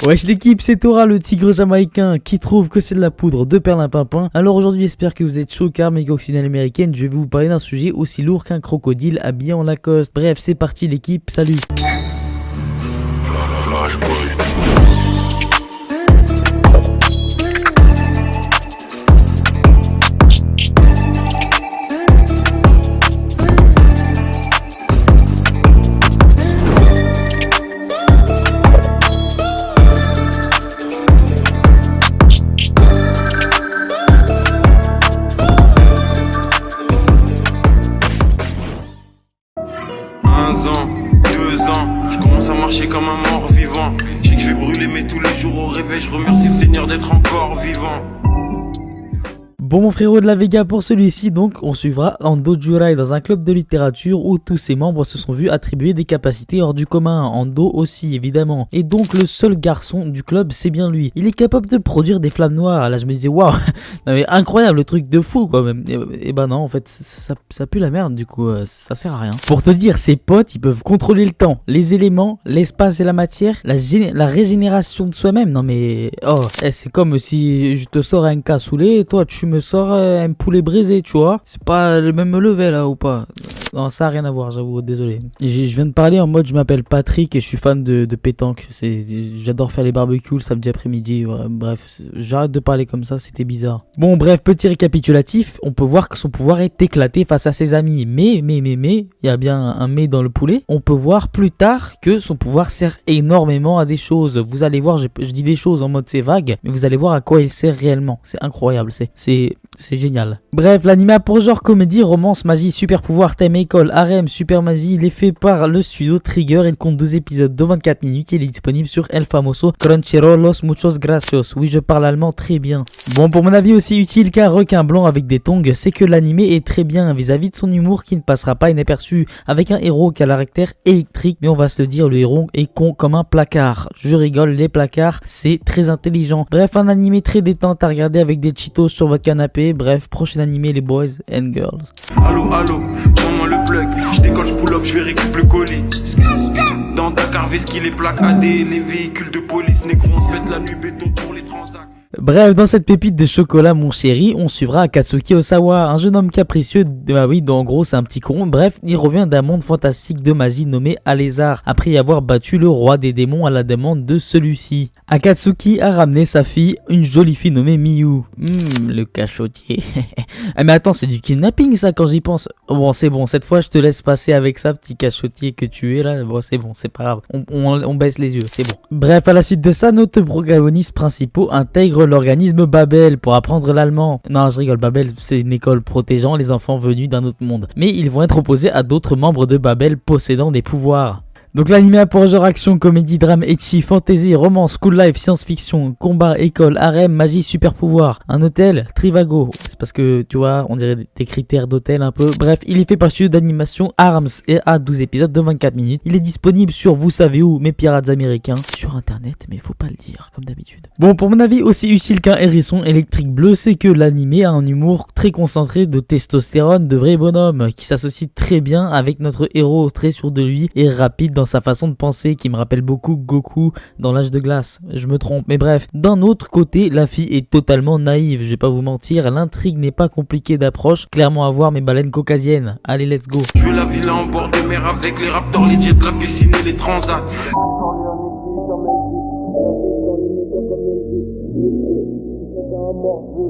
Wesh l'équipe, c'est Tora, le tigre jamaïcain qui trouve que c'est de la poudre de perlimpinpin. Alors aujourd'hui j'espère que vous êtes chaud car mes coccinelles américaines, je vais vous parler d'un sujet aussi lourd qu'un crocodile habillé en Lacoste. Bref, c'est parti l'équipe, salut. Je commence à marcher comme un mort vivant. Je sais que je vais brûler mais tous les jours au réveil je remercie le Seigneur d'être encore vivant. Bon mon frérot de la Vega, pour celui-ci donc on suivra Ando Jurai dans un club de littérature où tous ses membres se sont vus attribuer des capacités hors du commun, Ando aussi évidemment. Et donc le seul garçon du club c'est bien lui, il est capable de produire des flammes noires. Là je me disais waouh, incroyable, le truc de fou quoi même. Et bah non en fait ça pue la merde du coup, ça sert à rien. Pour te dire, ses potes ils peuvent contrôler le temps, les éléments, l'espace et la matière, la régénération de soi-même. Non mais oh, c'est comme si je te sors un cassoulet et toi tu me sors un poulet brisé, tu vois. C'est pas le même level là ou pas. Non, ça a rien à voir, j'avoue, désolé. Je viens de parler en mode je m'appelle Patrick et je suis fan de pétanque. J'adore faire les barbecues le samedi après-midi. Bref, j'arrête de parler comme ça, c'était bizarre. Bon, bref, petit récapitulatif. On peut voir que son pouvoir est éclaté face à ses amis. Mais, il y a bien un mais dans le poulet. On peut voir plus tard que son pouvoir sert énormément à des choses. Vous allez voir, je dis des choses en mode c'est vague, mais vous allez voir à quoi il sert réellement. C'est incroyable, c'est génial. Bref, l'anime a pour genre comédie, romance, magie, super pouvoir, thème école, harem, super magie. Il est fait par le studio Trigger. Il compte 12 épisodes de 24 minutes. Il est disponible sur El Famoso, Crunchyroll, Los Muchos Gracios. Oui, je parle allemand très bien. Bon, pour mon avis aussi utile qu'un requin blanc avec des tongs, c'est que l'anime est très bien vis-à-vis de son humour qui ne passera pas inaperçu. Avec un héros qui a le caractère électrique, mais on va se le dire, le héros est con comme un placard. Je rigole, les placards, c'est très intelligent. Bref, un anime très détente à regarder avec des Cheetos sur votre canapé. Bref, prochain animé les boys and girls. Allô, prends-moi le plug. Je décolle, je pull up, je vais récupérer le colis. Dans Dakar, Veski, les plaques AD, les véhicules de police. Négro, on se pète la nuit, béton pour les transacts. Bref, dans cette pépite de chocolat, mon chéri, on suivra Akatsuki Osawa, un jeune homme capricieux, en gros c'est un petit con. Bref, il revient d'un monde fantastique de magie nommé Alézar, après y avoir battu le roi des démons à la demande de celui-ci. Akatsuki a ramené sa fille, une jolie fille nommée Miyu. Le cachotier. Ah mais attends, c'est du kidnapping ça quand j'y pense. Bon, c'est bon, cette fois je te laisse passer avec ça, petit cachotier que tu es là. Bon, c'est bon, c'est pas grave. On baisse les yeux, c'est bon. Bref, à la suite de ça, notre protagonistes principaux intègrent l'organisme Babel pour apprendre l'allemand. Non, je rigole, Babel, c'est une école protégeant les enfants venus d'un autre monde. Mais ils vont être opposés à d'autres membres de Babel possédant des pouvoirs. Donc l'anime a pour genre action, comédie, drame, ecchi, fantasy, romance, school life, science-fiction, combat, école, harem, magie, super pouvoir, un hôtel, Trivago. C'est parce que tu vois, on dirait des critères d'hôtel un peu. Bref, il est fait par studio d'animation Arms et a 12 épisodes de 24 minutes. Il est disponible sur vous savez où, mes pirates américains, sur internet, mais faut pas le dire comme d'habitude. Bon, pour mon avis, aussi utile qu'un hérisson électrique bleu, c'est que l'anime a un humour très concentré de testostérone de vrai bonhomme qui s'associe très bien avec notre héros très sûr de lui et rapide dans sa façon de penser qui me rappelle beaucoup Goku dans l'âge de glace. Je me trompe, mais bref. D'un autre côté, la fille est totalement naïve, je vais pas vous mentir, l'intrigue n'est pas compliquée d'approche, clairement à voir mes baleines caucasiennes. Allez, let's go. Je veux la villa en bord de mer avec les raptors, les jets, la piscine et les transats.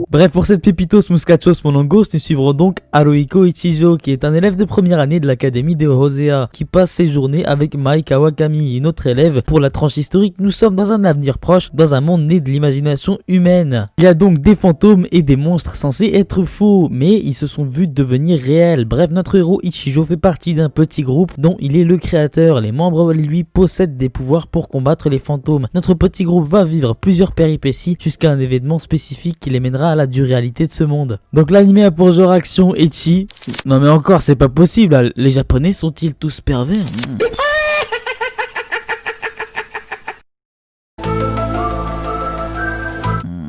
Bref, pour cette pépitos Muscachos Monongos, nous suivrons donc Haruhiko Ichijo, qui est un élève de première année de l'académie de Hosea, qui passe ses journées avec Mai Kawakami, une autre élève. Pour la tranche historique, nous sommes dans un avenir proche, dans un monde né de l'imagination humaine. Il y a donc des fantômes et des monstres censés être faux, mais ils se sont vus devenir réels. Bref, notre héros Ichijo fait partie d'un petit groupe dont il est le créateur. Les membres, lui, possèdent des pouvoirs pour combattre les fantômes. Notre petit groupe va vivre plusieurs péripéties jusqu'à un événement spécifique qui les mènera à la dure réalité de ce monde. Donc l'anime a pour genre action ecchi. Non mais encore, c'est pas possible, là. Les japonais sont-ils tous pervers?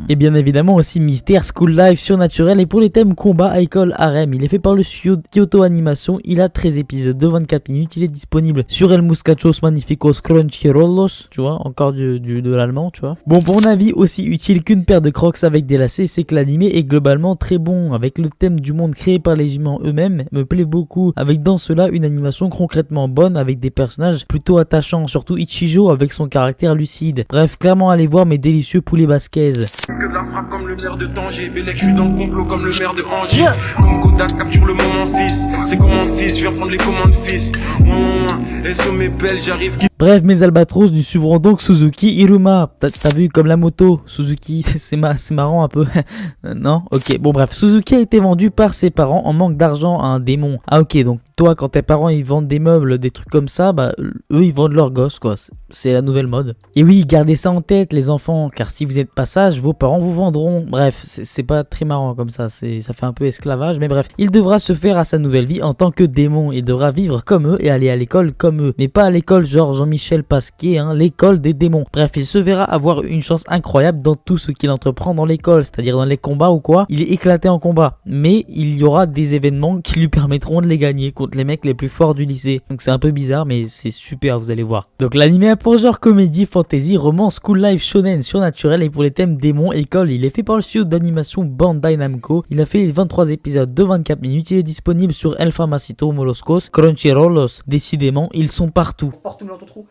Et bien évidemment aussi mystère, school life, surnaturel. Et pour les thèmes combat, école, harem, il est fait par le studio Kyoto Animation. Il a 13 épisodes de 24 minutes. Il est disponible sur El Muscachos Magnificos Crunchyrollos. Tu vois, encore de l'allemand, tu vois. Bon, pour mon avis, aussi utile qu'une paire de crocs avec des lacets, c'est que l'anime est globalement très bon. Avec le thème du monde créé par les humains eux-mêmes, me plaît beaucoup. Avec dans cela une animation concrètement bonne avec des personnages plutôt attachants. Surtout Ichijo avec son caractère lucide. Bref, clairement allez voir mes délicieux poulets basquez. Que de la frappe comme le maire de Tanger. Bélec, je suis dans le complot comme le maire de Angers. Comme Kodak capture le moment fils. C'est comme mon fils, je viens prendre les commandes fils. Elles sont mes belles, j'arrive. Bref, mes albatros nous suivront donc Suzuki Iruma. T'as vu comme la moto, Suzuki, c'est marrant un peu. Non? Ok, bon bref, Suzuki a été vendu par ses parents en manque d'argent à un démon. Ah ok, donc toi quand tes parents ils vendent des meubles, des trucs comme ça, bah eux ils vendent leurs gosses quoi. C'est la nouvelle mode. Et oui, gardez ça en tête les enfants, car si vous êtes pas sages, vos parents vous vendront. Bref, c'est pas très marrant comme ça, ça fait un peu esclavage, mais bref. Il devra se faire à sa nouvelle vie en tant que démon. Il devra vivre comme eux et aller à l'école comme eux. Mais pas à l'école genre Jean-Michel Pasquier, hein, l'école des démons. Bref, il se verra avoir une chance incroyable dans tout ce qu'il entreprend dans l'école, c'est-à-dire dans les combats ou quoi. Il est éclaté en combat, mais il y aura des événements qui lui permettront de les gagner contre les mecs les plus forts du lycée. Donc c'est un peu bizarre, mais c'est super, vous allez voir. Donc l'anime a pour genre comédie, fantasy, romance, school life, shonen, surnaturel, et pour les thèmes démons, école, il est fait par le studio d'animation Bandai Namco. Il a fait 23 épisodes de 24 minutes. Il est disponible sur El Famosito Moloscos, Crunchyrollos. Décidément, ils sont partout. Partout dans ton trou.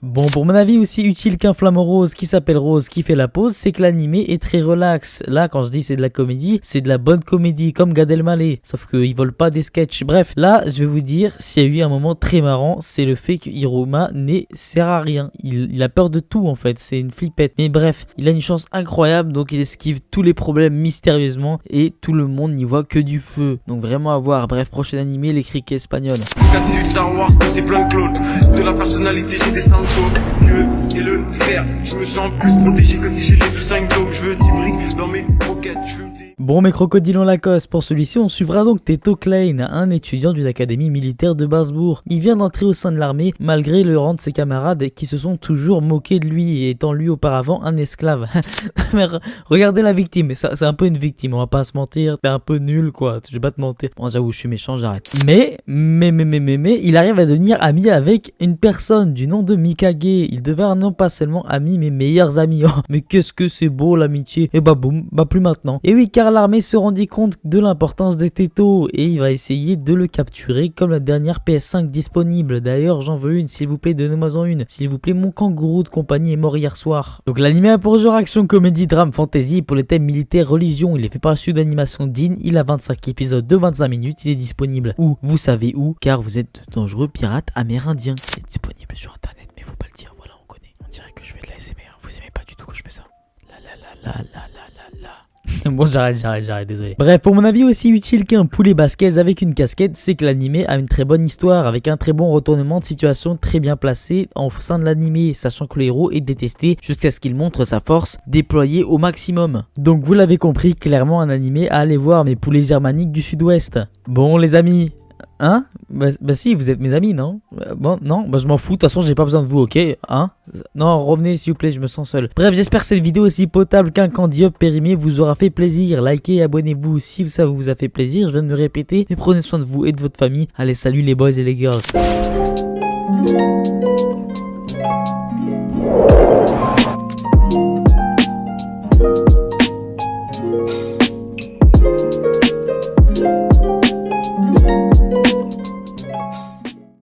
Bon, pour mon avis aussi utile qu'un flamant rose qui s'appelle Rose qui fait la pause, c'est que l'animé est très relax. Là, quand je dis c'est de la comédie, c'est de la bonne comédie, comme Gad Elmaleh. Sauf qu'ils volent pas des sketchs. Bref, là, je vais vous dire, s'il y a eu un moment très marrant, c'est le fait que Hiruma ne sert à rien. Il a peur de tout, en fait. C'est une flippette. Mais bref, il a une chance incroyable, donc il esquive tous les problèmes mystérieusement et tout le monde n'y voit que du feu. Donc vraiment à voir. Bref, prochain animé, les criquets espagnols. 18 Star Wars, c'est plein de clones. De la personnalité, j'ai des symptômes. Dieu et le fer, je me sens plus protégé que si j'ai les sous 5 tomes. Je veux 10 briques dans mes pockets, je fume des... Bon mes crocodiles en Lacoste, pour celui-ci on suivra donc Teto Klein, un étudiant d'une académie militaire de Basbourg. Il vient d'entrer au sein de l'armée malgré le rang de ses camarades qui se sont toujours moqués de lui, étant lui auparavant un esclave. Mais regardez la victime, c'est un peu une victime, on va pas se mentir, t'es un peu nul quoi, je vais pas te mentir. Bon j'avoue je suis méchant, j'arrête. Mais, il arrive à devenir ami avec une personne du nom de Mikage. Il devient non pas seulement ami mais meilleurs amis. Oh, mais qu'est-ce que c'est beau l'amitié. Et bah boum, bah plus maintenant. Et oui car l'armée se rendit compte de l'importance des Teto et il va essayer de le capturer comme la dernière PS5 disponible. D'ailleurs j'en veux une, s'il vous plaît, donnez-moi-en une. S'il vous plaît, mon kangourou de compagnie est mort hier soir. Donc l'anime a pour genre action, comédie, drame, fantasy. Pour les thèmes militaires, religion, il est fait par le studio d'animation DIN. Il a 25 épisodes de 25 minutes. Il est disponible où, vous savez où, car vous êtes de dangereux pirates amérindiens. Il est disponible sur internet, mais faut pas le dire, voilà on connaît. On dirait que je fais de la SMR, vous aimez pas du tout quand je fais ça. Bon j'arrête, désolé. Bref, pour mon avis aussi utile qu'un poulet basquez avec une casquette, c'est que l'animé a une très bonne histoire, avec un très bon retournement de situation très bien placé en sein de l'animé, sachant que le héros est détesté jusqu'à ce qu'il montre sa force déployée au maximum. Donc vous l'avez compris, clairement un animé à aller voir, mes poulets germaniques du sud-ouest. Bon les amis, hein? Bah si, vous êtes mes amis, non? Bon, non, bah je m'en fous, de toute façon j'ai pas besoin de vous, ok? Hein? Non, revenez s'il vous plaît, je me sens seul. Bref, j'espère que cette vidéo aussi potable qu'un candy up périmé vous aura fait plaisir. Likez et abonnez-vous si ça vous a fait plaisir, je viens de me répéter. Mais prenez soin de vous et de votre famille. Allez, salut les boys et les girls.